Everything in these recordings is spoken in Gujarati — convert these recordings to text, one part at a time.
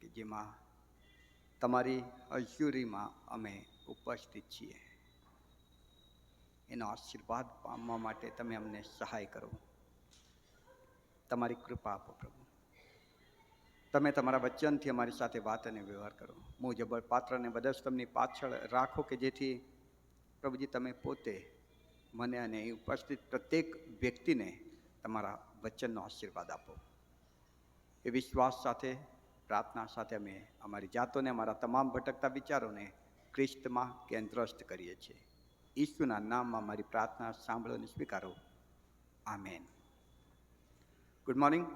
કે જેમાં તમારી હજુરીમાં અમે ઉપસ્થિત છીએ. એનો આશીર્વાદ પામવા માટે તમે અમને સહાય કરો. તમારી કૃપા આપો પ્રભુ. તમે તમારા વચનથી અમારી સાથે વાત અને વ્યવહાર કરો. મુજબ પાત્રને બદસ્તમની પાછળ રાખો કે જેથી પ્રભુજી તમે પોતે મને અને ઉપસ્થિત પ્રત્યેક વ્યક્તિને તમારા વચનનો આશીર્વાદ આપો. એ વિશ્વાસ સાથે, પ્રાર્થના સાથે અમે અમારી જાતોને, અમારા તમામ ભટકતા વિચારોને ખ્રિસ્તમાં કેન્દ્રસ્થ કરીએ છીએ. ઈસુના નામમાં મારી પ્રાર્થના સાંભળો અને સ્વીકારો. આમેન. Good morning.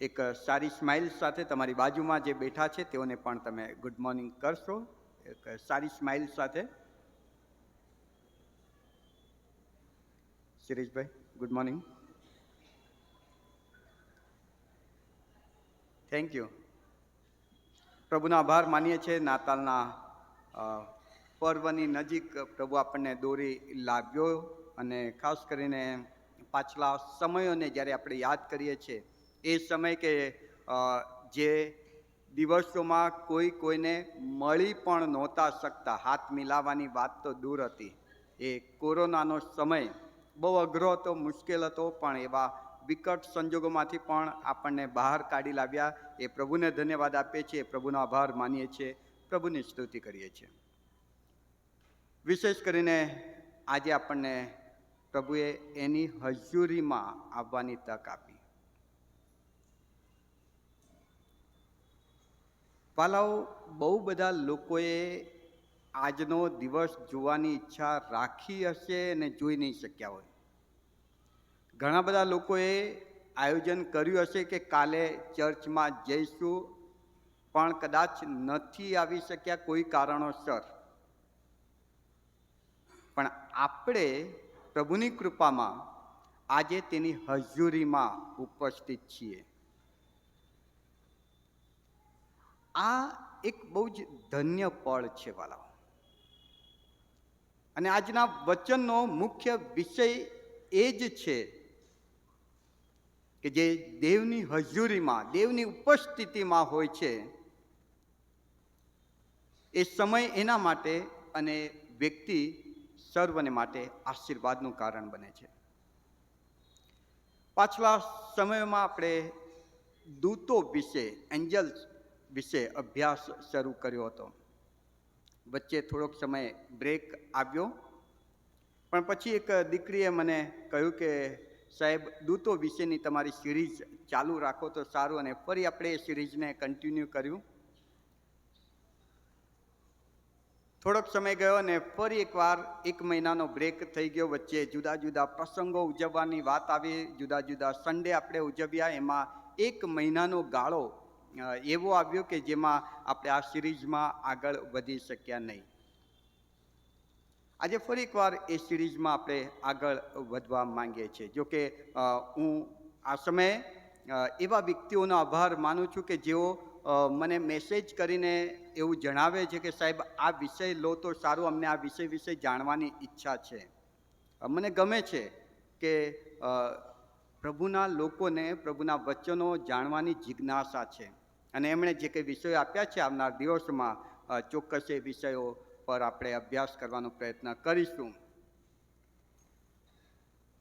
એક સારી સ્માઇલ સાથે તમારી બાજુમાં જે બેઠા છે તેઓને પણ તમે ગુડ મોર્નિંગ કરશો. એક સારી સ્માઇલ સાથે. શિરીષભાઈ, ગુડ મોર્નિંગ. Thank you. પ્રભુનો આભાર માનીએ છીએ. નાતાલના પર્વની નજીક પ્રભુ આપણને દોરી લાવ્યો અને ખાસ કરીને પાછલા સમયોને જ્યારે આપણે યાદ કરીએ છીએ, એ સમય કે જે દિવસોમાં કોઈને મળી પણ નહોતા શકતા, હાથ મિલાવવાની વાત તો દૂર હતી. એ કોરોનાનો સમય બહુ અઘરો હતો, મુશ્કેલ હતો, પણ એવા વિકટ સંજોગોમાંથી પણ આપણને બહાર કાઢી લાવ્યા. એ પ્રભુને ધન્યવાદ આપીએ છીએ, પ્રભુનો આભાર માનીએ છીએ, પ્રભુની સ્તુતિ કરીએ છીએ. વિશેષ કરીને આજે આપણને પ્રભુએ એની હજુરીમાં આવવાની તક આપી. વાલાઓ, બહુ બધા લોકોએ આજનો દિવસ જોવાની ઈચ્છા રાખી હશે અને જોઈ નહીં શક્યા હોય. ઘણા બધા લોકોએ આયોજન કર્યું હશે કે કાલે ચર્ચમાં જઈશું, પણ કદાચ નથી આવી શક્યા કોઈ કારણોસર. પણ આપણે પ્રભુની કૃપામાં આજે તેની હજુરીમાં ઉપસ્થિત છીએ. આ એક બહુ જ ધન્ય પળ છે વાલાઓ. અને આજના વચનનો મુખ્ય વિષય એ જ છે કે જે દેવની હજુરીમાં, દેવની ઉપસ્થિતિમાં હોય છે, એ સમય એના માટે અને વ્યક્તિ સર્વને માટે આશીર્વાદનું કારણ બને છે. પાછલા સમયમાં આપણે દૂતો વિશે, એન્જલ્સ વિશે અભ્યાસ શરૂ કર્યો હતો. વચ્ચે થોડોક સમય બ્રેક આવ્યો, પણ પછી એક દીકરીએ મને કહ્યું કે સાહેબ, દૂતો વિશેની તમારી સિરીઝ ચાલુ રાખો તો સારું. અને ફરી આપણે એ સિરીઝને કન્ટિન્યુ કર્યું. થોડોક સમય ગયો અને ફરી એકવાર 1 મહિનાનો બ્રેક થઈ ગયો. વચ્ચે જુદા જુદા પ્રસંગો ઉજવવાની વાત આવી, જુદા જુદા સન્ડે આપણે ઉજવ્યા. એમાં 1 મહિનાનો ગાળો એવો આવ્યો કે જેમાં આપણે આ સિરીઝમાં આગળ વધી શક્યા નહીં. આજે ફરી એકવાર એ સિરીઝમાં આપણે આગળ વધવા માંગીએ છીએ. જોકે હું આ સમયે એવા વ્યક્તિઓનો આભાર માનું છું કે જેઓ મને મેસેજ કરીને એવું જણાવે છે કે સાહેબ, આ વિષય લો તો સારું, અમને આ વિષય વિશે જાણવાની ઈચ્છા છે. મને ગમે છે કે પ્રભુના લોકોને પ્રભુના વચનો જાણવાની જિજ્ઞાસા છે, અને એમણે જે કંઈ વિષયો આપ્યા છે, આવનાર દિવસોમાં ચોક્કસ એ વિષયો પર આપણે અભ્યાસ કરવાનો પ્રયત્ન કરીશું.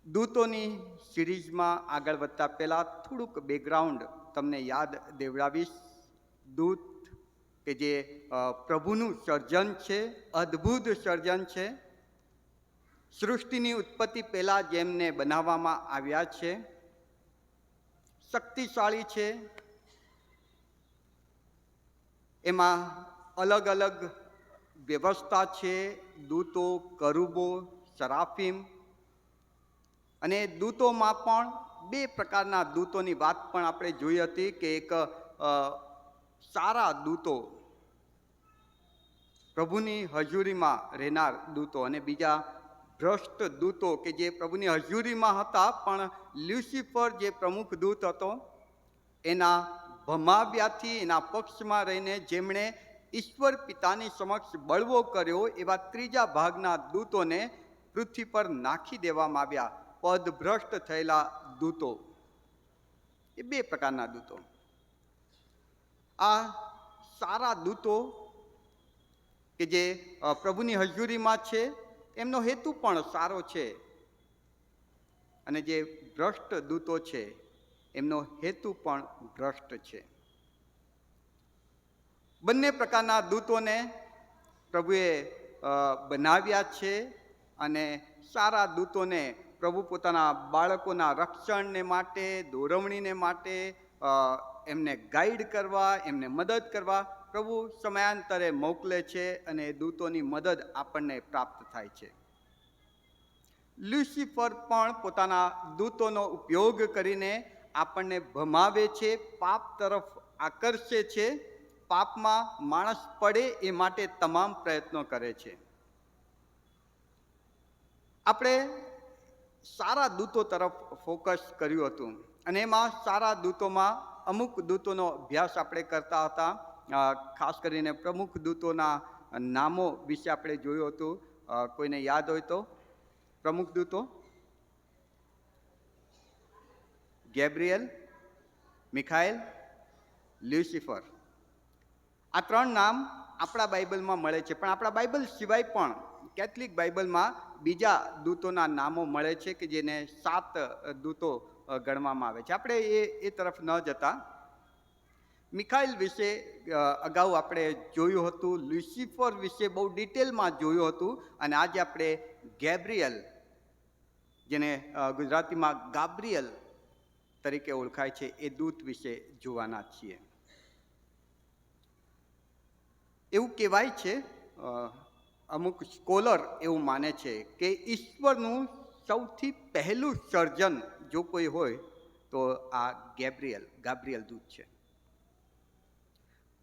દૂતોની સિરીઝમાં આગળ વધતા પહેલાં થોડુંક બેકગ્રાઉન્ડ તમને યાદ દેવડાવીશ. દૂત કે જે પ્રભુનું સર્જન છે, અદ્ભુત સર્જન છે. સૃષ્ટિની ઉત્પત્તિ પહેલાં જેમને બનાવવામાં આવ્યા છે, શક્તિશાળી છે. એમાં અલગ અલગ વ્યવસ્થા છે. દૂતો, કરુબો, સરાફીમ. અને દૂતોમાં પણ 2 પ્રકારના દૂતોની વાત પણ આપણે જોઈ હતી કે એક સારા દૂતો, પ્રભુની હજુરીમાં રહેનાર દૂતો, અને બીજા ભ્રષ્ટ દૂતો કે જે પ્રભુની હજુરીમાં હતા પણ લ્યુસિફર જે પ્રમુખ દૂત હતો એના ભમાવ્યાથી, એના પક્ષમાં રહીને જેમણે ઈશ્વર પિતાની સમક્ષ બળવો કર્યો, એવા 3જા ભાગના દૂતોને પૃથ્વી પર નાખી દેવામાં આવ્યા. પદભ્રષ્ટ થયેલા દૂતો. એ 2 પ્રકારના દૂતો. આ સારા દૂતો કે જે પ્રભુની હજુરીમાં છે એમનો હેતુ પણ સારો છે, અને જે ભ્રષ્ટ દૂતો છે એમનો હેતુ પણ ભ્રષ્ટ છે. બંને પ્રકારના દૂતોને પ્રભુએ બનાવ્યા છે, અને સારા દૂતોને પ્રભુ પોતાના બાળકોના રક્ષણને માટે, દોરવણીને માટે, એમને ગાઈડ કરવા, એમને મદદ કરવા પ્રભુ સમયાંતરે મોકલે છે, અને દૂતોની મદદ આપણને પ્રાપ્ત થાય છે. લ્યુસિફર પણ પોતાના દૂતોનો ઉપયોગ કરીને આપણને ભમાવે છે, પાપ તરફ આકર્ષે છે, પાપમાં માણસ પડે એ માટે તમામ પ્રયત્નો કરે છે. આપણે સારા દૂતો તરફ ફોકસ કર્યું હતું, અને એમાં સારા દૂતોમાં અમુક દૂતોનો અભ્યાસ આપણે કરતા હતા. ખાસ કરીને પ્રમુખ દૂતોના નામો વિશે આપણે જોયું હતું. કોઈને યાદ હોય તો પ્રમુખ દૂતો: ગેબ્રિયલ, મિખાએલ, લ્યુસિફર. આ 3 નામ આપણા બાઇબલમાં મળે છે, પણ આપણા બાઇબલ સિવાય પણ કેથલિક બાઇબલમાં બીજા દૂતોના નામો મળે છે કે જેને 7 દૂતો ગણવામાં આવે છે. આપણે એ તરફ ન જતા, મિખાએલ વિશે અગાઉ આપણે જોયું હતું, લ્યુસિફર વિશે બહુ ડિટેલમાં જોયું હતું, અને આજે આપણે ગેબ્રિયલ, જેને ગુજરાતીમાં ગાબ્રિયલ તરીકે ઓળખાય છે, એ દૂત વિશે જોવાના છીએ. એવું કહેવાય છે, અમુક સ્કોલર એવું માને છે કે ઈશ્વરનું સૌથી પહેલું સર્જન જો કોઈ હોય તો આ ગાબ્રિયલ દૂત છે.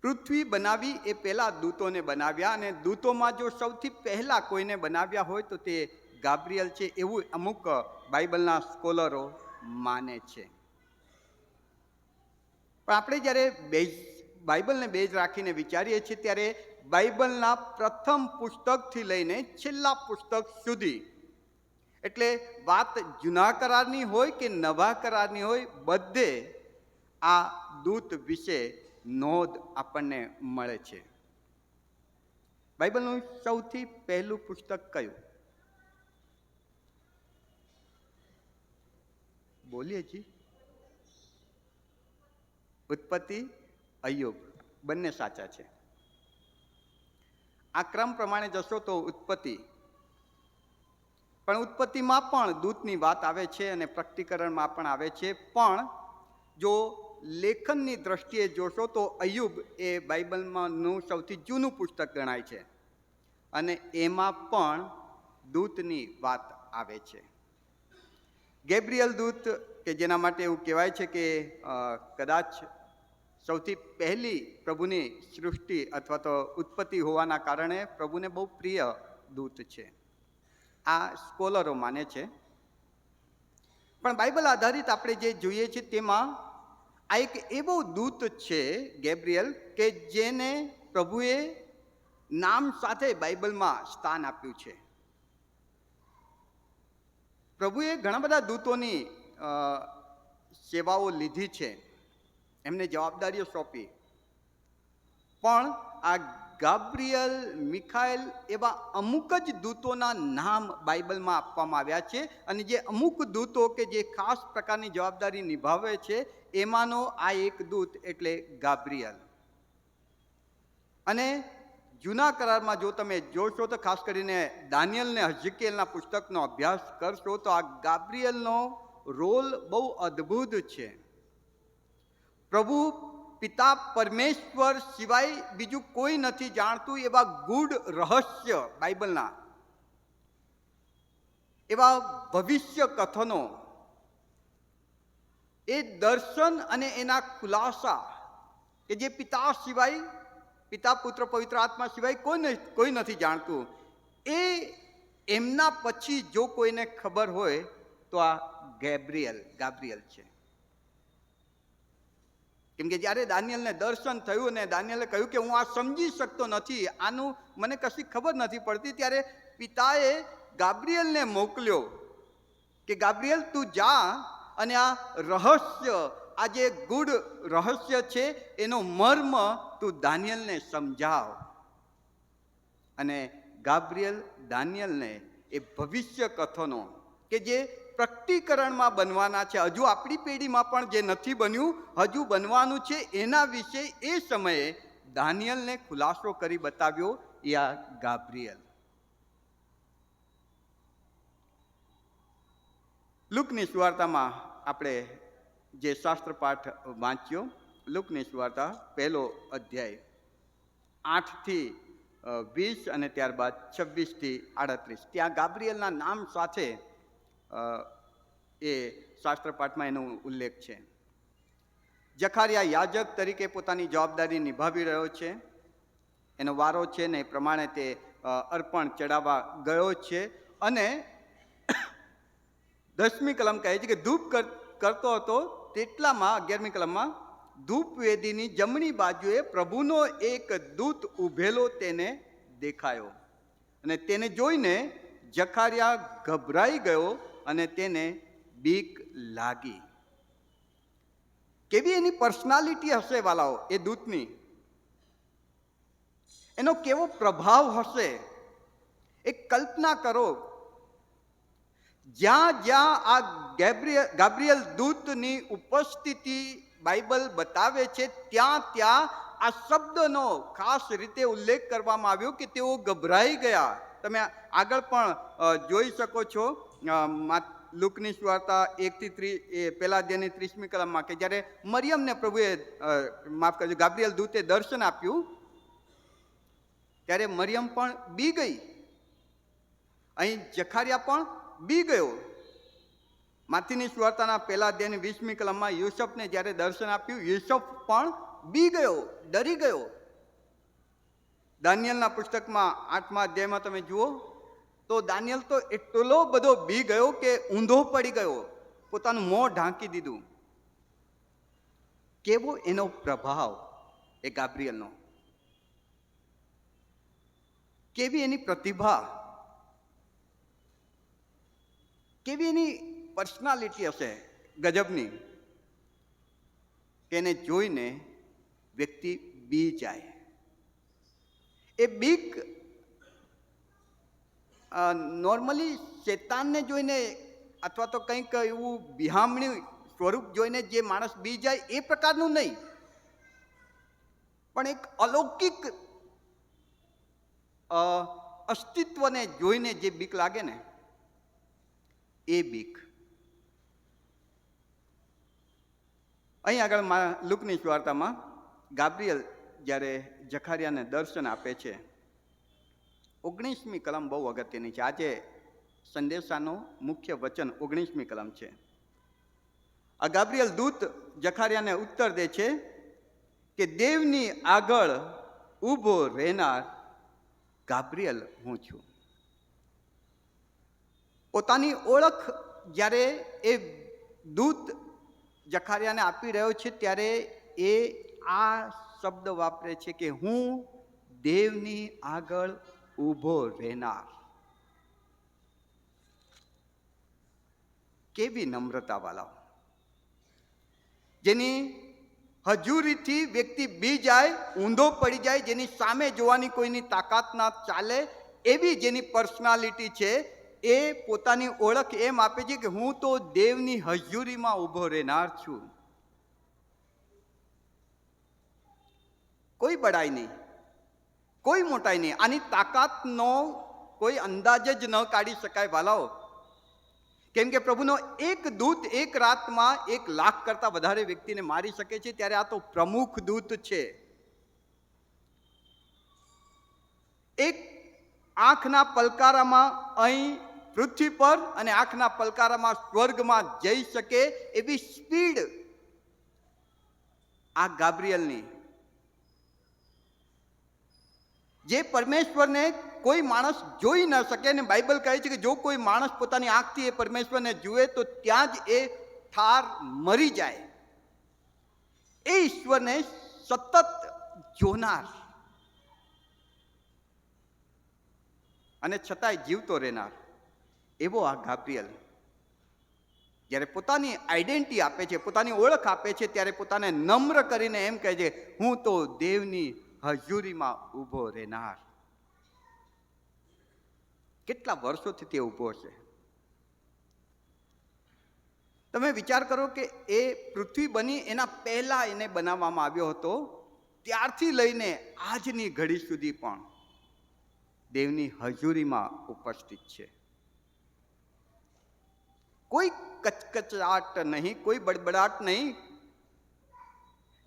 પૃથ્વી બનાવી એ પહેલા દૂતોને બનાવ્યા, અને દૂતોમાં જો સૌથી પહેલા કોઈને બનાવ્યા હોય તો તે ગાબ્રિયલ છે, એવું અમુક બાઇબલના સ્કોલરો માને છે. પણ આપણે જ્યારે બાઇબલને બેઝ રાખીને વિચારીએ છીએ ત્યારે બાઇબલના પ્રથમ પુસ્તકથી લઈને છેલ્લા પુસ્તક સુધી, એટલે વાત જૂના કરારની હોય કે નવા કરારની હોય, બધે આ દૂત વિશે નોંધ આપણને મળે છે. બાઇબલનું સૌથી પહેલું પુસ્તક કયું? બોલીએ જી. ઉત્પત્તિ, અય્યુબ, બંને સાચા છે. આ ક્રમ પ્રમાણે જશો તો ઉત્પત્તિ, પણ ઉત્પત્તિમાં પણ દૂતની વાત આવે છે અને પ્રકટીકરણમાં પણ આવે છે. પણ જો લેખનની દ્રષ્ટિએ જોશો તો અય્યુબ એ બાઇબલમાંનું સૌથી જૂનું પુસ્તક ગણાય છે, અને એમાં પણ દૂતની વાત આવે છે. ગેબ્રિયલ દૂત, કે જેના માટે એવું કહેવાય છે કે કદાચ સૌથી પહેલી પ્રભુની સૃષ્ટિ અથવા તો ઉત્પત્તિ હોવાના કારણે પ્રભુને બહુ પ્રિય દૂત છે, આ સ્કોલરો માને છે. પણ બાઇબલ આધારિત આપણે જે જોઈએ છીએ તેમાં આ એક એવો દૂત છે ગેબ્રિયલ કે જેને પ્રભુએ નામ સાથે બાઇબલમાં સ્થાન આપ્યું છે. પ્રભુએ ઘણા બધા દૂતોની સેવાઓ લીધી છે, એમને જવાબદારીઓ સોંપી, પણ આ ગાબ્રિયલ, મિખાએલ એવા અમુક જ દૂતોના નામ બાઇબલમાં આપવામાં આવ્યા છે, અને જે અમુક દૂતો કે જે ખાસ પ્રકારની જવાબદારી નિભાવે છે એમાંનો આ એક દૂત એટલે ગાબ્રિયલ. અને જૂના કરારમાં જો તમે જોશો તો ખાસ કરીને દાનિયેલ ને હઝકીએલના પુસ્તકનો અભ્યાસ કરશો તો આ ગાબ્રિયલનો રોલ બહુ અદ્ભુત છે. પ્રભુ પિતા પરમેશ્વર સિવાય બીજું કોઈ નથી જાણતું એવા ગૂઢ રહસ્ય બાઇબલના, એવા ભવિષ્ય કથનો, એ દર્શન અને એના ખુલાસા કે જે પિતા સિવાય, પિતા, પુત્ર, પવિત્ર આત્મા સિવાય કોઈ નથી જાણતું, એ એમના પછી જો કોઈને ખબર હોય તો આ ગાબ્રિયલ છે. કેમ કે જ્યારે દાનિયેલને દર્શન થયું અને દાનિયેલે કહ્યું કે હું આ સમજી શકતો નથી, આનું મને કશી ખબર નથી પડતી, ત્યારે પિતાએ ગાબ્રિયલને મોકલ્યો કે ગાબ્રિયલ તું જા અને આ રહસ્ય આ જે ગૂઢ રહસ્ય છે એનો મર્મ તું દાનિયેલને સમજાવ. અને ગાબ્રિએલ દાનિયેલને એ ભવિષ્ય કથનો કે જે પ્રકટીકરણમાં બનવાના છે, હજુ આપણી પેઢીમાં પણ જે નથી બન્યું, હજુ બનવાનું છે, એના વિશે એ સમયે દાનિયેલને ખુલાસો કરી બતાવ્યો એ આ ગાબ્રિએલ. લુકની સુવાર્તામાં આપણે જે શાસ્ત્ર પાઠ વાંચ્યો, લુકની સુવાર્તા 1 અધ્યાય 8 થી 20 અને ત્યારબાદ 26 થી 38, ત્યાં ગાબ્રિએલના નામ સાથે એ શાસ્ત્ર પાઠમાં એનો ઉલ્લેખ છે. જખારિયા યાજક તરીકે પોતાની જવાબદારી નિભાવી રહ્યો છે, એનો વારો છે ને એ પ્રમાણે તે અર્પણ ચડાવવા ગયો છે. અને 10મી કલમ કહે છે કે ધૂપ કરતો હતો તેટલામાં 11મી કલમમાં ધૂપ વેદીની જમણી બાજુએ પ્રભુનો એક દૂત ઊભેલો તેને દેખાયો, અને તેને જોઈને જખારિયા ગભરાઈ ગયો અને તેને બીક લાગી. કેવી એની પર્સનાલિટી હશે વાલાઓ એ દૂતની, એનો કેવો પ્રભાવ હશે, એક કલ્પના કરો. જ્યાં જ્યાં આ ગાબ્રિએલ દૂતની ઉપસ્થિતિ બાઇબલ બતાવે છે, ત્યાં ત્યાં આ શબ્દનો ખાસ રીતે ઉલ્લેખ કરવામાં આવ્યો કે તેઓ ગભરાઈ ગયા. તમે આગળ પણ જોઈ શકો છો લુકની સુવાર્તા 1 થી 30, પહેલા અધ્યાયની 30મી કલમમાં, કે જ્યારે મરિયમને પ્રભુએ માફ કરજો ગાબ્રિએલ દૂતે દર્શન આપ્યું ત્યારે મરિયમ પણ બી ગઈ. અહીં જખારિયા પણ બી ગયો. માથીની સુવાર્તાના પહેલા અધ્યાયની 20મી કલમમાં યુસુફને જ્યારે દર્શન આપ્યું, યુસુફ પણ બી ગયો, ડરી ગયો. દાનિયેલના પુસ્તકમાં 8મા અધ્યાયમાં તમે જુઓ તો દાનિયેલ તો એટલો બધો બી ગયો કે ઊંધો પડી ગયો, પોતાનું મોં ઢાંકી દીધું. કેવો એનો પ્રભાવ એ ગાબ્રિએલનો, કેવી એની પ્રતિભા, કેવી એની પર્સનાલિટી હશે ગજબની, કે એને જોઈને વ્યક્તિ બી જાય. એ બીક નોર્મલી શેતાનને જોઈને અથવા તો કંઈક એવું બિહામણી સ્વરૂપ જોઈને જે માણસ બી જાય એ પ્રકારનું નહીં, પણ એક અલૌકિક અસ્તિત્વને જોઈને જે બીક લાગે ને એ બીક. અહીં આગળ લુકની સુવાર્તામાં ગાબ્રિએલ જ્યારે જખારિયાને દર્શન આપે છે, 19મી કલમ બહુ અગત્યની છે. આજે સંદેશાનો મુખ્ય વચન 19મી કલમ છે. આ ગાબ્રિએલ દૂત જખારિયાને ઉત્તર દે છે કે દેવની આગળ ઊભો રહેનાર ગાબ્રિએલ હું છું. પોતાની ઓળખ જ્યારે એ દૂત જખારિયાને આપી રહ્યો છે ત્યારે એ આ શબ્દ વાપરે છે કે હું દેવની આગળ ઊભો રહેનાર. કેવી નમ્રતા વાળાઓ, જેની હજુરીથી વ્યક્તિ બી જાય, ઊંધો પડી જાય, જેની સામે જોવાની કોઈની તાકાત ના ચાલે એવી જેની પર્સનાલિટી છે, એ પોતાની ઓળખ એમ આપે છે કે હું તો દેવની હજુરીમાં ઊભો રહેનાર છું. કોઈ બડાઈ નહીં, કોઈ મોટાઈ નહીં, આની તાકાતનો કોઈ અંદાજ જ ન કાઢી શકાય વાલાઓ. કેમ કે પ્રભુનો એક દૂત એક રાતમાં 1 લાખ કરતા વધારે વ્યક્તિને મારી શકે છે, ત્યારે આ તો પ્રમુખ દૂત છે. એક આંખના પલકારામાં અહીં પૃથ્વી પર અને આંખના પલકારામાં સ્વર્ગમાં જઈ શકે એવી સ્પીડ આ ગાબ્રિએલની, જે પરમેશ્વરને કોઈ માણસ જોઈ ન શકે. અને બાઇબલ કહે છે કે જો કોઈ માણસ પોતાની આંખથી એ પરમેશ્વરને જુએ તો ત્યાં જ એ ઠાર મરી જાય. એ ઈશ્વરને સતત જોનાર અને છતાંય જીવતો રહેનાર એવો આ ગાબ્રિએલ, જ્યારે પોતાની આઈડેન્ટિટી આપે છે, પોતાની ઓળખ આપે છે, ત્યારે પોતાને નમ્ર કરીને એમ કહે છે, હું તો દેવની હજુરીમાં ઊભો રહેનાર. કેટલા વર્ષોથી તે ઊભો છે. તમે વિચાર કરો કે એ પૃથ્વી બની એના પહેલા એને બનાવવામાં આવ્યો હતો, ત્યારથી લઈને આજની ઘડી સુધી પણ દેવની હજુરીમાં ઉપસ્થિત છે. કોઈ કચકચાટ નહીં, કોઈ બડબડાટ નહીં.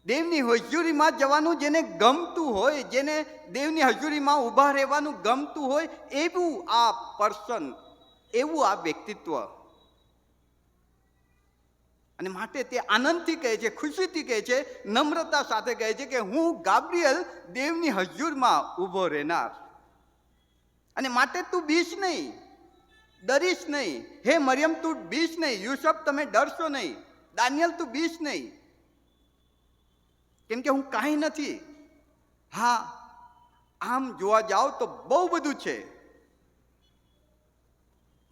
દેવની હજુરીમાં જવાનું જેને ગમતું હોય, જેને દેવની હજુરીમાં ઊભા રહેવાનું ગમતું હોય, એવું આ પર્સન, એવું આ વ્યક્તિત્વ. અને માટે તે આનંદથી કહે છે, ખુશીથી કહે છે, નમ્રતા સાથે કહે છે કે હું ગાબ્રિયલ દેવની હજુરમાં ઊભો રહેનાર. અને માટે તું બીશ નહીં, ડરીશ નહીં. હે મરિયમ, તું બીશ નહીં. યુસુફ, તમે ડરશો નહીં. દાનિયલ, તું બીશ નહીં, કેમ કે હું કાંઈ નથી. હા, આમ જોવા જાઓ તો બહુ બધું છે,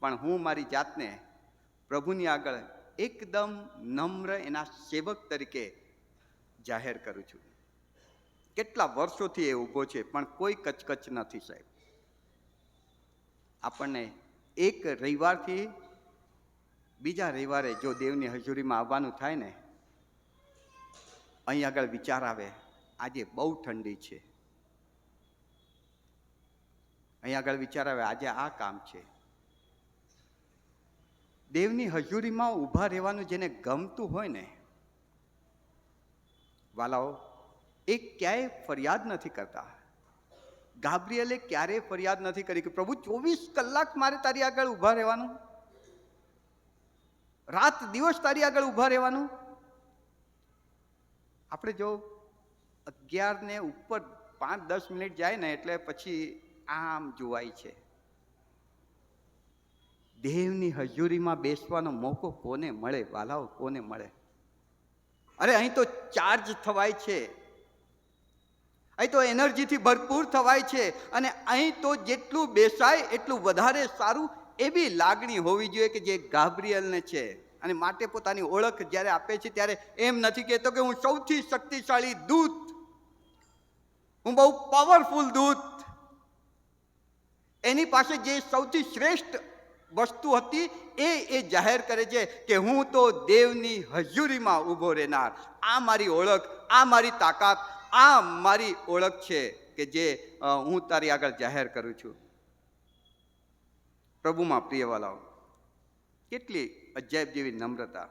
પણ હું મારી જાતને પ્રભુની આગળ એકદમ નમ્ર એના સેવક તરીકે જાહેર કરું છું. કેટલા વર્ષોથી એ ઊભો છે, પણ કોઈ કચકચ નથી સાહેબ. આપણને એક રવિવારથી બીજા રવિવારે જો દેવની હજુરીમાં આવવાનું થાય ને, અહીં આગળ વિચાર આવે, આજે બહુ ઠંડી છે. અહીં આગળ વિચાર આવે, આજે આ કામ છે. દેવની હજુરીમાં ઊભા રહેવાનું જેને ગમતું હોય ને વાલાઓ, એ ક્યાંય ફરિયાદ નથી કરતા. ગાબ્રિયલે ક્યારેય ફરિયાદ નથી કરી કે પ્રભુ 24 કલાક મારે તારી આગળ ઊભા રહેવાનું, રાત દિવસ તારી આગળ ઊભા રહેવાનું. આપણે જો 11 ને ઉપર 5-10 મિનિટ જાય ને એટલે પછી આમ જોવાય છે. દેવની હજુરીમાં બેસવાનો મોકો કોને મળે વાલાઓ, કોને મળે? અરે અહીં તો ચાર્જ થવાય છે, અહીં તો એનર્જીથી ભરપૂર થવાય છે. અને અહીં તો જેટલું બેસાય એટલું વધારે સારું, એવી લાગણી હોવી જોઈએ કે જે ગાબ્રિયલને છે. અને માટે પોતાની ઓળખ જ્યારે આપે છે ત્યારે એમ નથી કહેતો કે હું સૌથી શક્તિશાળી દૂત, હું બહુ પાવરફુલ દૂત. એની પાસે જે સૌથી શ્રેષ્ઠ વસ્તુ હતી એ જાહેર કરે છે કે હું તો દેવની હજુરીમાં ઊભો રહેનાર. આ મારી ઓળખ, આ મારી તાકાત, આ મારી ઓળખ છે કે જે હું તારી આગળ જાહેર કરું છું. પ્રભુમાં પ્રિય વાલાઓ, કેટલી અજાયબ જેવી નમ્રતા.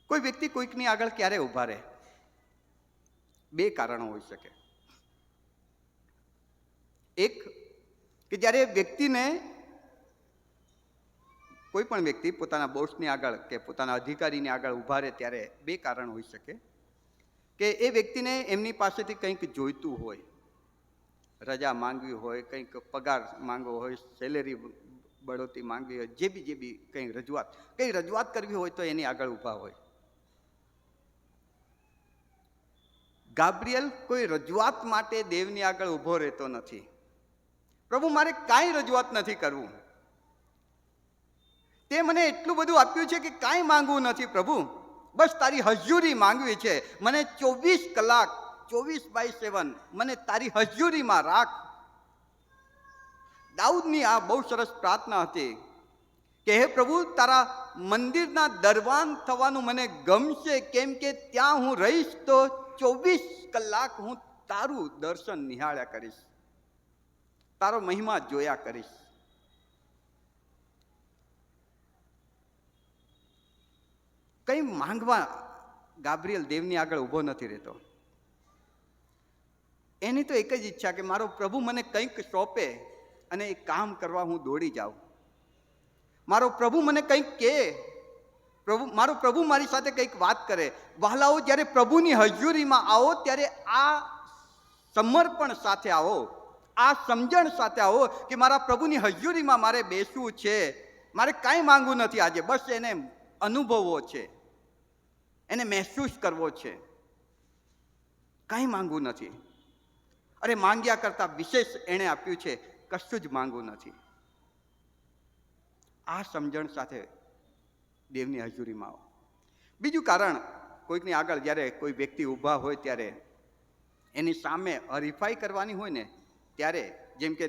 કોઈ વ્યક્તિ કોઈકની આગળ ક્યારે ઊભા રહે? બે કારણો હોઈ શકે. એક કે જ્યારે વ્યક્તિને, કોઈ પણ વ્યક્તિ પોતાના બોસની આગળ કે પોતાના અધિકારીની આગળ ઊભા રહે ત્યારે બે કારણ હોઈ શકે. કે એ વ્યક્તિને એમની પાસેથી કંઈક જોઈતું હોય, રજા માંગવી હોય, કંઈક પગાર માંગવો હોય, સેલેરી બઢોતી માંગવી હોય, જે બી કંઈ રજૂઆત કરવી હોય તો એની આગળ ઊભા હોય. ગાબ્રિયલ કોઈ રજૂઆત માટે દેવની આગળ ઊભો રહેતો નથી. પ્રભુ, મારે કાંઈ રજૂઆત નથી કરવું, તે મને એટલું બધું આપ્યું છે કે કાંઈ માંગવું નથી પ્રભુ, બસ તારી હજુરી માંગવી છે. મને 24 કલાક 24/7 મને તારી હજુરીમાં રાખ. દાઉદની આ બહુ સરસ પ્રાર્થના હતી કે હે પ્રભુ, તારા મંદિરના દરવાન થવાનું મને ગમશે, કેમ કે ત્યાં હું રહીશ તો 24 કલાક હું તારું દર્શન નિહાળ્યા કરીશ, તારો મહિમા જોયા કરીશ. કંઈ માંગવા ગાબ્રિયલ દેવની આગળ ઊભો નથી રહેતો. એની તો એક જ ઈચ્છા કે મારો પ્રભુ મને કંઈક સોંપે અને એ કામ કરવા હું દોડી જાઉં. મારો પ્રભુ મને કંઈક કહે, મારો પ્રભુ મારી સાથે કંઈક વાત કરે. વહાલાઓ, જ્યારે પ્રભુની હજુરીમાં આવો ત્યારે આ સમર્પણ સાથે આવો, આ સમજણ સાથે આવો કે મારા પ્રભુની હજુરીમાં મારે બેસવું છે. મારે કાંઈ માંગવું નથી આજે, બસ એને અનુભવવો છે, એને મહેસૂસ કરવો છે. કાંઈ માંગવું નથી. અરે માંગ્યા કરતાં વિશેષ એણે આપ્યું છે, કશું જ માંગવું નથી. આ સમજણ સાથે દેવની હજુરીમાં આવો. બીજું કારણ, કોઈકની આગળ જ્યારે કોઈ વ્યક્તિ ઊભા હોય ત્યારે એની સામે હરીફાઈ કરવાની હોય ને ત્યારે, જેમ કે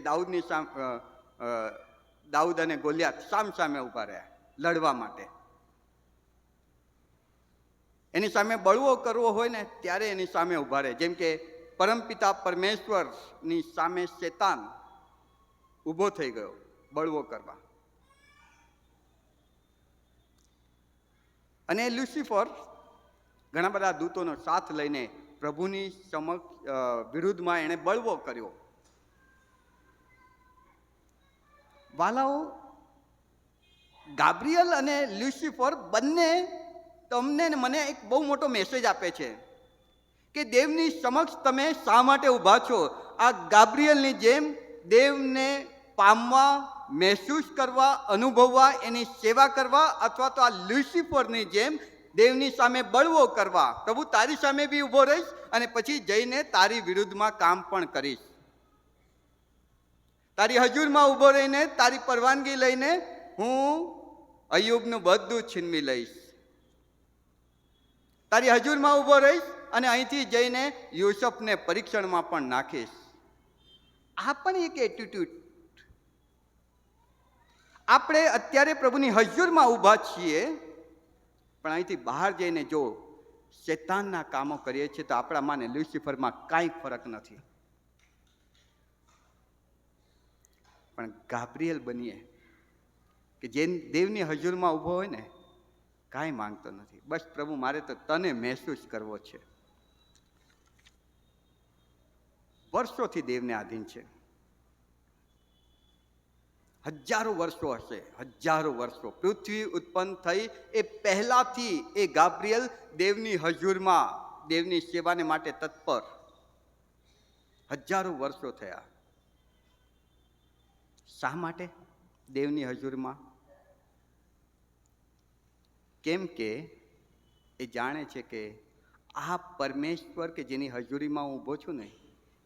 દાઉદ અને ગોલિયાત સામે ઊભા રહ્યા લડવા માટે. એની સામે બળવો કરવો હોય ને ત્યારે એની સામે ઊભા રહે. જેમ કે પરમપિતા પરમેશ્વરની સામે શેતાન ઊભો થઈ ગયો બળવો કરવા. અને લ્યુસિફર ઘણા બધા દૂતોનો સાથ લઈને પ્રભુની વિરુદ્ધમાં એણે બળવો કર્યો. વાલાઓ, ગાબ્રિયલ અને લ્યુસિફર બંને તમને ને મને એક બહુ મોટો મેસેજ આપે છે કે દેવની સમક્ષ તમે શા માટે ઊભા છો. આ ગાબ્રિયલની જેમ દેવને પામવા, મહેસૂસ કરવા, અનુભવવા, એની સેવા કરવા, અથવા તો આ લ્યુસિફરની જેમ દેવની સામે બળવો કરવા. પ્રભુ તારી સામે બી ઊભો રહીશ અને પછી જઈને તારી વિરુદ્ધમાં કામ પણ કરીશ. તારી હજુરમાં ઊભો રહીને તારી પરવાનગી લઈને હું અય્યુબનું બધું છીનવી લઈશ. તારી હજુરમાં ઊભો રહીશ અને અહીંથી જઈને યુસુફને પરીક્ષણમાં પણ નાખીશ. આ પણ એક એટીટ્યુડ. આપણે અત્યારે પ્રભુની હજુરમાં ઊભા છીએ, પણ અહીંથી બહાર જઈને જો શેતાનના કામો કરીએ છીએ તો આપણામાં ને લ્યુસિફરમાં કાંઈ ફરક નથી. પણ ગાબ્રિયલ બનીએ કે જે દેવની હજુરમાં ઊભો હોય ને, કાંઈ માંગતો નથી. બસ પ્રભુ, મારે તો તને મહેસૂસ કરવો છે. વર્ષોથી દેવને આધીન છે. હજારો વર્ષો હશે, હજારો વર્ષો. પૃથ્વી ઉત્પન્ન થઈ એ પહેલાથી એ ગાબ્રિયલ દેવની હજુરમાં દેવની સેવાને માટે તત્પર. હજારો વર્ષો થયા. શા માટે દેવની હજુરમાં? કેમ કે એ જાણે છે કે આ પરમેશ્વર કે જેની હજુરીમાં હું ઊભો છું ને,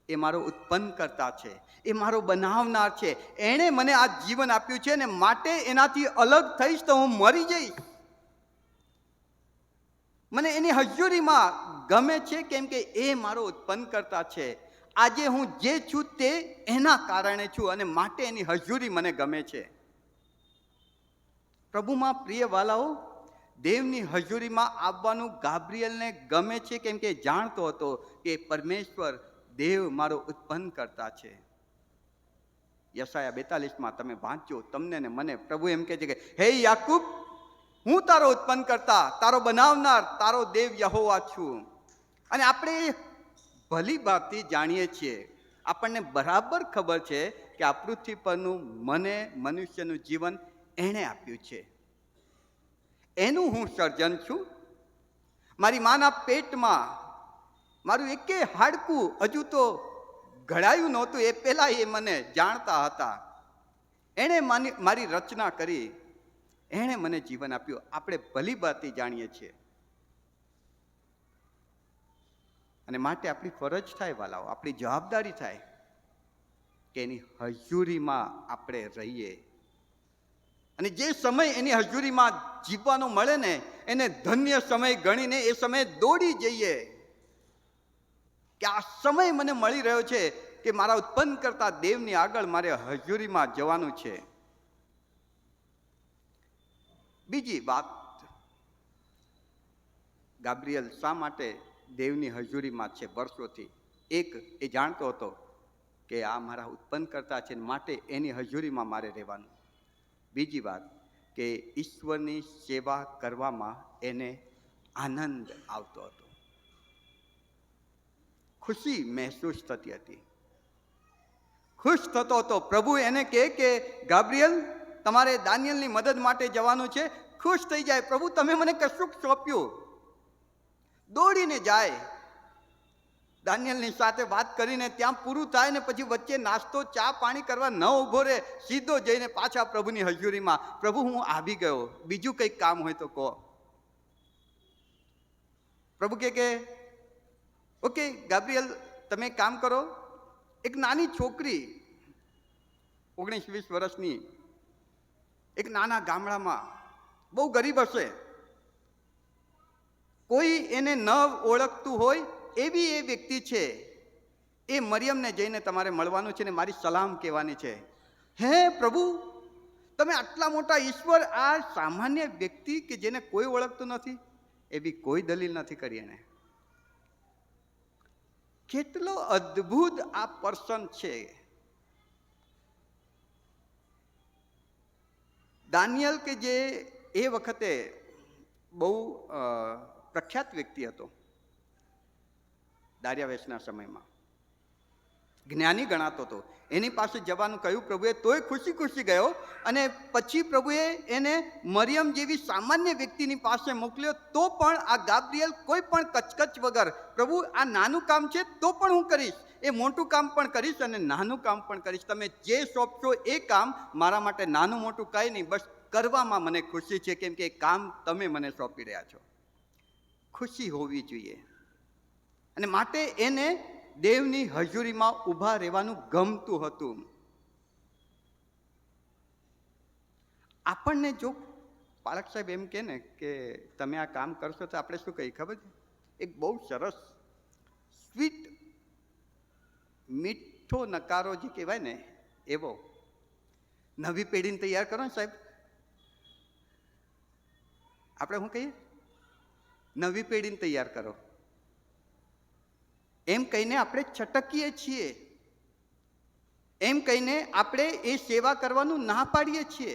એ મારો ઉત્પન્ન કરતા છે, એ મારો બનાવનાર છે. એણે મને આ જીવન આપ્યું છે ને માટે એનાથી અલગ થઈશ તો હું મરી જઈશ. મને એની હજુરીમાં ગમે છે કેમ કે એ મારો ઉત્પન્ન કરતા છે. આજે હું જે છું તે એના કારણે છું અને માટે એની હજુરી મને ગમે છે. પ્રભુમાં પ્રિય વાલાઓ, દેવની હજુરીમાં આવવાનું ગાબ્રિયલને ગમે છે કેમ કે જાણતો હતો કે પરમેશ્વર દેવ મારો ઉત્પન્ન કરતા છે. યશાયા 42 તમે વાંચો, તમને ને મને પ્રભુ એમ કહે છે કે હે યાકૂબ, હું તારો ઉત્પન્ન કરતા, તારો બનાવનાર, તારો દેવ યહોવા છું. અને આપણે ભલી ભાંતિ જાણીએ છીએ, આપણને બરાબર ખબર છે કે આ પૃથ્વી પરનું મને મનુષ્યનું જીવન એણે આપ્યું છે. એનું હું સર્જન છું. મારી માના પેટમાં મારું એકે હાડકું હજુ તો ઘડાયું નહોતું એ પહેલા એ મને જાણતા હતા. એણે મારી રચના કરી, એણે મને જીવન આપ્યું. આપણે ભલી ભાંતિ જાણીએ છીએ. અને માટે આપણી ફરજ થાય વાલાઓ, આપણી જવાબદારી થાય કે એની હજુરીમાં આપણે રહીએ. અને જે સમય એની હજુરીમાં જીવવાનો મળે ને, એને ધન્ય સમય ગણીને એ સમયે દોડી જઈએ કે આ સમય મને મળી રહ્યો છે કે મારા ઉત્પન્ન કરતા દેવની આગળ મારે હજુરીમાં જવાનું છે. બીજી વાત, ગાબ્રિયલ શા માટે દેવની હજુરીમાં છે વર્ષોથી? એક, એ જાણતો હતો કે આ મારા ઉત્પન્ન કરતા છે માટે એની હજુરીમાં મારે રહેવાનું. બીજી વાત કે ઈશ્વરની સેવા કરવામાં એને આનંદ આવતો હતો, ખુશી મહેસૂસ થતી હતી, ખુશ થતો હતો. પ્રભુ એને કહે કે ગાબ્રિયલ, તમારે દાનિયેલની મદદ માટે જવાનું છે. ખુશ થઈ જાય, પ્રભુ તમે મને કશું સોંપ્યું. દોડીને જાય, દાનિયેલની સાથે વાત કરીને ત્યાં પૂરું થાય ને પછી વચ્ચે નાસ્તો ચા પાણી કરવા ન ઊભો રહે, સીધો જઈને પાછા પ્રભુની હજુરીમાં, પ્રભુ હું આવી ગયો, બીજું કંઈક કામ હોય તો કહો. પ્રભુ કે ઓકે ગાબ્રિયલ, તમે કામ કરો. એક નાની છોકરી 19-20 વર્ષની એક નાના ગામડામાં બહુ ગરીબ હશે, કોઈ એને ન ઓળખતું હોય એવી એ વ્યક્તિ છે, એ મરિયમને જઈને તમારે મળવાનું છે ને મારી સલામ કહેવાની છે. હે પ્રભુ, તમે આટલા મોટા ઈશ્વર આ સામાન્ય વ્યક્તિ કે જેને કોઈ ઓળખતું નથી, એવી કોઈ દલીલ નથી કરી એને. કેટલો અદ્ભુત આ પર્સન છે. દાનિયેલ કે જે એ વખતે બહુ પ્રખ્યાત વ્યક્તિ હતો, દાર્યાવેશના સમયમાં જ્ઞાની ગણાતો હતો, એની પાસે જવાનું કહ્યું પ્રભુએ, તોય ખુશી ખુશી ગયો. અને પછી પ્રભુએ એને મરિયમ જેવી સામાન્ય વ્યક્તિની પાસે મોકલ્યો. તો પણ આ ગાબ્રિએલ કોઈ પણ કચકચ વગર, પ્રભુ આ નાનું કામ છે તો પણ હું કરીશ, એ મોટું કામ પણ કરીશ અને નાનું કામ પણ કરીશ. તમે જે સોંપશો એ કામ મારા માટે નાનું મોટું કંઈ નહીં, બસ કરવામાં મને ખુશી છે, કેમ કે એ કામ તમે મને સોંપી રહ્યા છો. ખુશી હોવી જોઈએ. અને માટે એને દેવની હજુરીમાં ઊભા રહેવાનું ગમતું હતું. આપણને જો પાલક સાહેબ એમ કહે ને કે તમે આ કામ કરશો, તો આપણે શું કહીએ ખબર છે? એક બહુ સરસ સ્વીટ મીઠો નકારો જે કહેવાય ને એવો, નવી પેઢીને તૈયાર કરો ને સાહેબ. આપણે શું કહીએ? નવી પેઢીને તૈયાર કરો એમ કહીને આપણે છટકીએ છીએ, એમ કહીને આપણે એ સેવા કરવાનું ના પાડીએ છીએ.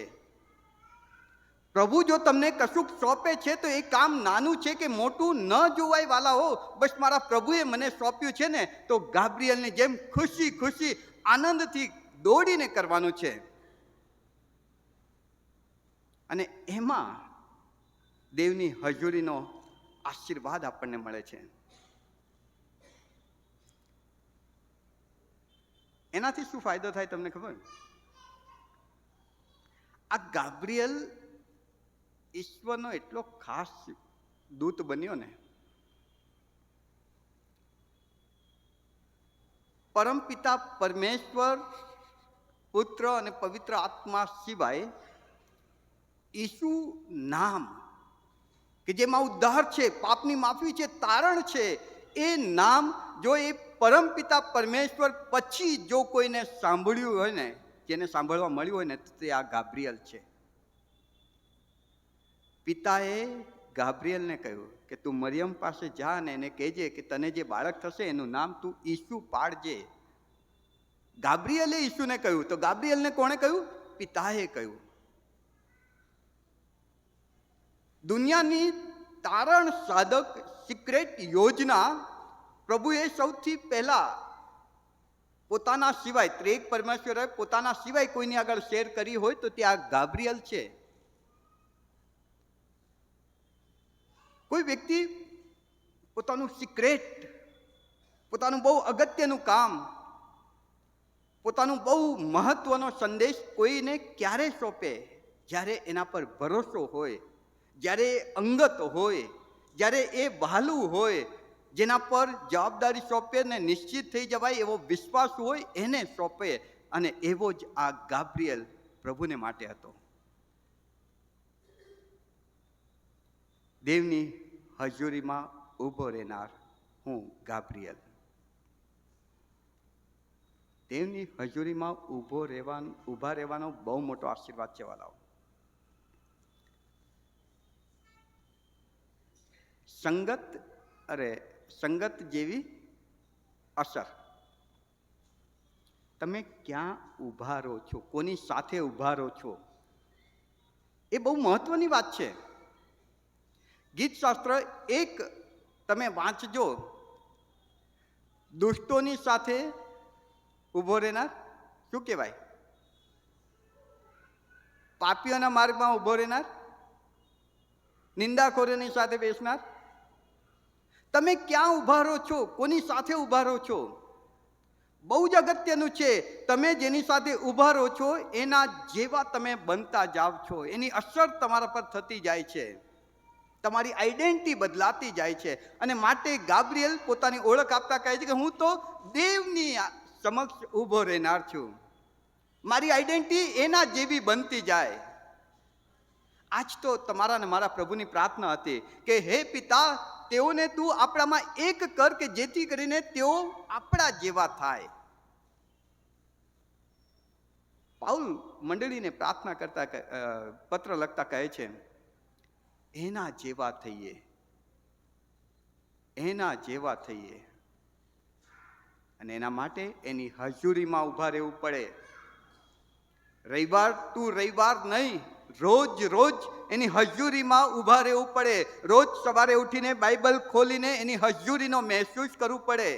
પ્રભુ જો તમને કશુંક સોંપે છે તો એ કામ નાનું છે કે મોટું ન જોવાય વાલા હો, બસ મારા પ્રભુએ મને સોંપ્યું છે ને, તો ગાબ્રિએલની જેમ ખુશી ખુશી આનંદથી દોડીને કરવાનું છે. અને એમાં દેવની હજુરીનો આશીર્વાદ આપણને મળે છે. એનાથી શું ફાયદો થાય તમને ખબર? આ ગાબ્રિએલ ઈશ્વરનો એટલો ખાસ દૂત બન્યો ને, પરમપિતા પરમેશ્વર, પુત્ર અને પવિત્ર આત્મા સિવાય ઈસુ નામ કે જેમાં ઉદ્ધાર છે, પાપની માફી છે, તારણ છે, એ નામ જો એ પરમપિતા પરમેશ્વર પછી જો કોઈને સાંભળ્યું હોય ને, જેને સાંભળવા મળ્યું હોય ને, તો તે આ ગાબ્રિએલ છે. પિતાએ ગાબ્રિએલને કહ્યું કે તું મરિયમ પાસે જા અને એને કહેજે કે તને જે બાળક થશે એનું નામ તું ઈસુ પાડજે. ગાબ્રિએલે ઈસુને કહ્યું, તો ગાબ્રિએલને કોણે કહ્યું? પિતાએ કહ્યું. દુનિયાની તારણ સાધક સિક્રેટ યોજના પ્રભુએ સૌથી પહેલા પોતાના સિવાય, ત્રેક પરમેશ્વરે પોતાના સિવાય કોઈની આગળ શેર કરી હોય તો તે આ ગાબ્રિએલ છે. કોઈ વ્યક્તિ પોતાનું સિક્રેટ, પોતાનું બહુ અગત્યનું કામ, પોતાનું બહુ મહત્વનો સંદેશ કોઈને ક્યારે સોંપે? જ્યારે એના પર ભરોસો હોય, જ્યારે એ અંગત હોય, જ્યારે એ વહાલું હોય, જેના પર જવાબદારી સોંપે ને નિશ્ચિત થઈ જવાય એવો વિશ્વાસ હોય, એને સોંપે. અને એવો જ આ ગાબ્રિએલ પ્રભુને માટે હતો. દેવની હજુરીમાં ઊભો રહેનાર હું ગાબ્રિએલ. દેવની હજુરીમાં ઊભા રહેવાનો બહુ મોટો આશીર્વાદ છે વાલાઓ. સંગત જેવી અસર. તમે ક્યાં ઊભા રહો છો, કોની સાથે ઊભા રહો છો, એ બહુ મહત્વની વાત છે. ગીતશાસ્ત્ર એક તમે વાંચજો, દુષ્ટોની સાથે ઊભો રહેનાર શું કહેવાય? પાપીઓના માર્ગમાં ઊભો રહેનાર, નિંદાખોરોની સાથે બેસનાર. તમે ક્યાં ઊભા રહો છો, કોની સાથે ઊભા રહો છો? બહુ જ અગત્યનું છે. તમે જેની સાથે ઊભા રહો છો એના જેવા તમે બનતા જાવ છો, એની અસર તમારા પર થતી જાય છે, તમારી આઈડેન્ટિટી બદલાતી જાય છે. અને માટે ગાબ્રિએલ પોતાની ઓળખ આપતા કહે છે કે હું તો દેવની સમક્ષ ઊભો રહેનાર છું. મારી આઈડેન્ટિટી એના જેવી બનતી જાય. આજ તો તમારા ને મારા પ્રભુની પ્રાર્થના હતી કે હે પિતા, તેઓને તું આપણામાં એક કર કે જેથી કરીને તેઓ આપણા જેવા થાય. પાઉલ મંડળીને પ્રાર્થના કરતા પત્ર લખતા કહે છે, એના જેવા થઈએ, એના જેવા થઈએ. અને એના માટે એની હજુરીમાં ઊભા રહેવું પડે. રવિવાર તું રવિવાર નહીં, રોજ રોજ એની હજુરીમાં ઊભા રહેવું પડે. રોજ સવારે ઉઠીને બાઇબલ ખોલીને એની હજુરીનો મહેસૂસ કરવું પડે.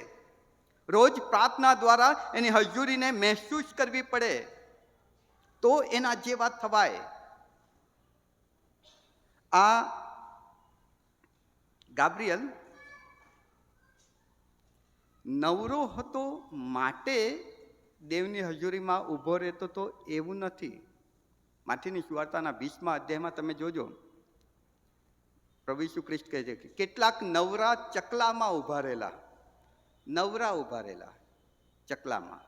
રોજ પ્રાર્થના દ્વારા એની હજુરીને મહેસૂસ કરવી પડે, તો એના જેવા થવાય. આ ગાબ્રિયલ નવરો હતો માટે દેવની હજુરીમાં ઊભો રહેતો તો એવું નથી. માથીની સુવાર્તાના 20મા અધ્યાયમાં તમે જોજો, પ્રભુ ઈસુ ખ્રિસ્ત કહે છે કે કેટલાક નવરા ચકલામાં ઊભા રહેલા. નવરા ઊભા રહેલા ચકલામાં.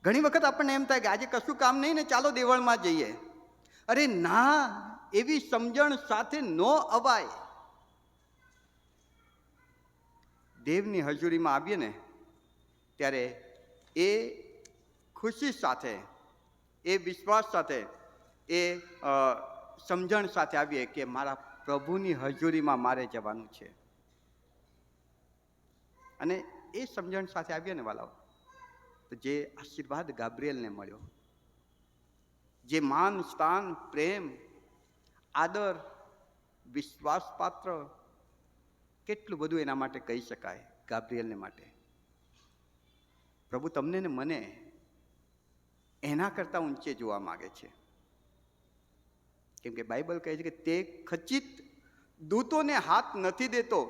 ઘણી વખત આપણને એમ થાય કે આજે કશું કામ નહીં ને, ચાલો દેવળમાં જઈએ. અરે ના, એવી સમજણ સાથે ન અવાય. દેવની હજુરીમાં આવીએ ને ત્યારે એ ખુશી સાથે, એ વિશ્વાસ સાથે, એ સમજણ સાથે આવીએ કે મારા પ્રભુની હજુરીમાં મારે જવાનું છે. અને એ સમજણ સાથે આવીએ ને વાલાઓ, તો જે આશીર્વાદ ગાબ્રિયલને મળ્યો, જે માન, સ્થાન, પ્રેમ, આદર, વિશ્વાસપાત્ર, કેટલું બધું એના માટે કહી શકાય. ગાબ્રિયલને માટે પ્રભુ તમને ને મને એના કરતા ઊંચે જોવા માંગે છે. કેમ કે બાઇબલ કહે છે કે તે ખચિત દૂતોને હાથ નથી દેતો,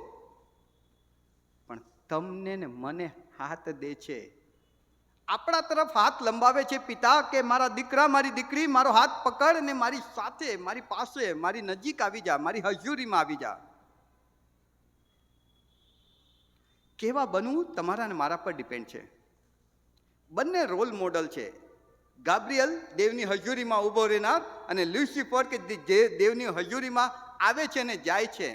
પણ તમને ને મને હાથ દે છે. આપણા તરફ હાથ લંબાવે છે પિતા કે મારા દીકરા, મારી દીકરી, મારો હાથ પકડ અને મારી સાથે, મારી પાસે, મારી નજીક આવી જા, મારી હજુરીમાં આવી જા. કેવા બનવું તમારા ને મારા પર ડિપેન્ડ છે. બંને રોલ મોડલ છે. ગાબ્રિયલ દેવની હજુરીમાં ઊભો રહેનાર, અને લ્યુસિફર કે જે દેવની હજુરીમાં આવે છે અને જાય છે.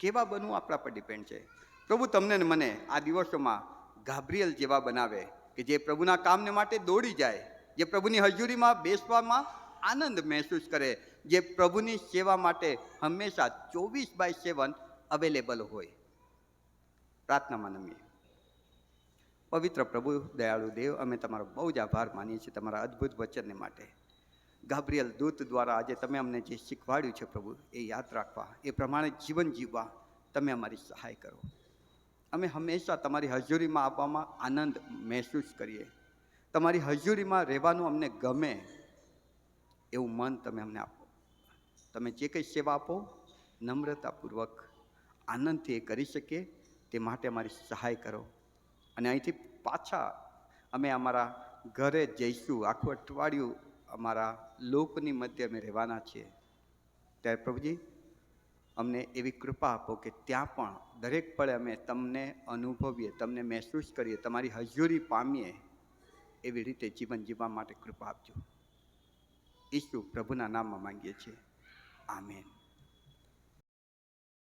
કેવા બનવું આપણા પર ડિપેન્ડ છે. પ્રભુ તમને ને મને આ દિવસોમાં ગાબ્રિયલ જેવા બનાવે કે જે પ્રભુના કામને માટે દોડી જાય, જે પ્રભુની હજુરીમાં બેસવામાં આનંદ મહેસૂસ કરે, જે પ્રભુની સેવા માટે હંમેશા 24/7 અવેલેબલ હોય. પ્રાર્થનામાં નમીએ. પવિત્ર પ્રભુ, દયાળુ દેવ, અમે તમારો બહુ જ આભાર માનીએ છીએ તમારા અદ્ભુત વચનને માટે. ગાબ્રિયલ દૂત દ્વારા આજે તમે અમને જે શીખવાડ્યું છે પ્રભુ, એ યાદ રાખવા, એ પ્રમાણે જીવન જીવવા તમે અમારી સહાય કરો. અમે હંમેશા તમારી હજુરીમાં આવવામાં આનંદ મહેસૂસ કરીએ. તમારી હજુરીમાં રહેવાનું અમને ગમે એવું મન તમે અમને આપો. તમે જે કંઈ સેવા આપો, નમ્રતાપૂર્વક, આનંદથી એ કરી શકીએ તે માટે અમારી સહાય કરો. અને અહીંથી પાછા અમે અમારા ઘરે જઈશું. આખું અઠવાડિયું અમારા લોકની મધ્ય અમે રહેવાના છીએ. ત્યારે પ્રભુજી, અમને એવી કૃપા આપો કે ત્યાં પણ દરેક પળે અમે તમને અનુભવીએ, તમને મહેસૂસ કરીએ, તમારી હજુરી પામીએ. એવી રીતે જીવન જીવવા માટે કૃપા આપજો. ઈસુ પ્રભુના નામમાં માંગીએ છીએ. આમેન.